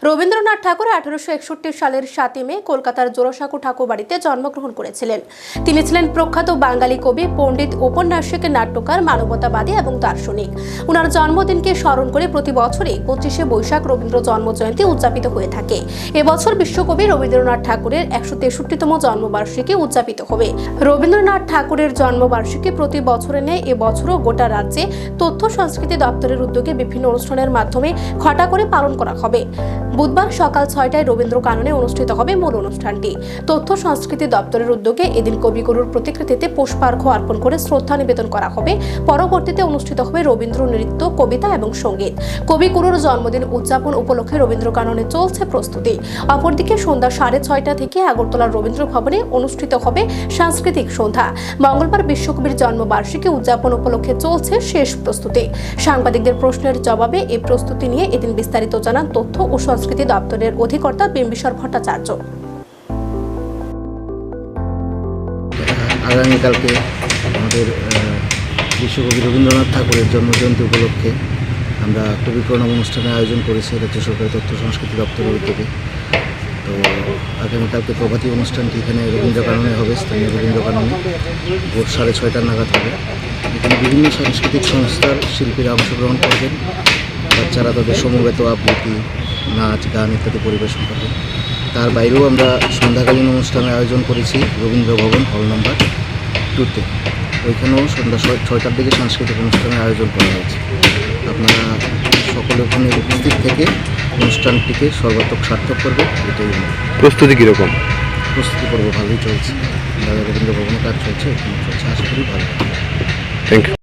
রবীন্দ্রনাথ ঠাকুর 1861 সালের 7 মে কলকাতার জোড়াসাঁকো ঠাকুরবাড়িতে জন্মগ্রহণ করেছিলেন। তিনি ছিলেন প্রখ্যাত বাঙালি কবি, পণ্ডিত, ঔপন্যাসিক, নাট্যকার, মানবতাবাদী এবং দার্শনিক। ওনার জন্মদিনকে স্মরণ করে প্রতি বছরই 25শে বৈশাখ রবীন্দ্র জন্মজয়ন্তী উদযাপিত হয়ে থাকে। এবছর বিশ্বকবি রবীন্দ্রনাথ ঠাকুরের 163তম জন্মবার্ষিকী উদযাপিত হবে। রবীন্দ্রনাথ ঠাকুরের জন্মবার্ষিকী প্রতি বছরে নেয় এবছরও গোটা রাজ্যে তথ্য সংস্কৃতি দপ্তরের উদ্যোগে বিভিন্ন অনুষ্ঠানের মাধ্যমে ঘটা করে পালন করা হবে। বুধবার সকাল 6টায় রবীন্দ্র কাননে অনুষ্ঠিত হবে মূল অনুষ্ঠানটি। তথ্য সংস্কৃতি দপ্তরের উদ্যোগে এদিন কবিগুরুর প্রতিকৃতিতে পুষ্পার্ঘ্য অর্পণ করে শ্রদ্ধা নিবেদন করা হবে। পরবর্তীতে অনুষ্ঠিত হবে রবীন্দ্র নৃত্য, কবিতা এবং সঙ্গীত। কবিগুরুর জন্মদিন উদযাপন উপলক্ষে রবীন্দ্র কাননে চলছে প্রস্তুতি। অপরদিকে সন্ধ্যা 6:30 থেকে আগরতলার রবীন্দ্র ভবনে অনুষ্ঠিত হবে সাংস্কৃতিক সন্ধ্যা। মঙ্গলবার বিশ্বকবির জন্মবার্ষিকী উদযাপন উপলক্ষে চলছে শেষ প্রস্তুতি। সাংবাদিকদের প্রশ্নের জবাবে এই প্রস্তুতি নিয়ে এদিন বিস্তারিত জানান তথ্য ও সংস্কৃতি দপ্তরের অধিকর্তা বিম্বিসার ভট্টাচার্য। আগামীকালকে আমাদের বিশ্বকবি রবীন্দ্রনাথ ঠাকুরের জন্মজয়ন্তী উপলক্ষে আমরা কবি প্রণাম অনুষ্ঠানের আয়োজন করেছি রাজ্য সরকারের তথ্য সংস্কৃতি দপ্তরের উদ্যোগে। তো আগামীকালকে প্রভাতী অনুষ্ঠানটি এখানে রবীন্দ্র কাননে হবে, স্থানীয় রবীন্দ্র কাননে ভোর 6:30 নাগাদ হবে। এখানে বিভিন্ন সাংস্কৃতিক সংস্থার শিল্পীরা অংশগ্রহণ করবেন। বাচ্চারা তাদের সমবেত আবৃত্তি, নাচ, গান ইত্যাদি পরিবেশন করবেন। তার বাইরেও আমরা সন্ধ্যাকালীন অনুষ্ঠানের আয়োজন করেছি রবীন্দ্র ভবন হল নাম্বার 2-তে। ওইখানেও সন্ধ্যা 6টার দিকে সাংস্কৃতিক অনুষ্ঠানের আয়োজন করা হয়েছে। আপনারা সকলে ওখানে উপস্থিত থেকে অনুষ্ঠানটিকে সর্বাত্মক সার্থক করবে, এটাই। প্রস্তুতি কীরকম? প্রস্তুতি পর্ব ভালোই চলছে, রবীন্দ্র ভবনে কাজ চলছে, ওখানে চলছে, আশা করি ভালো। Thank you.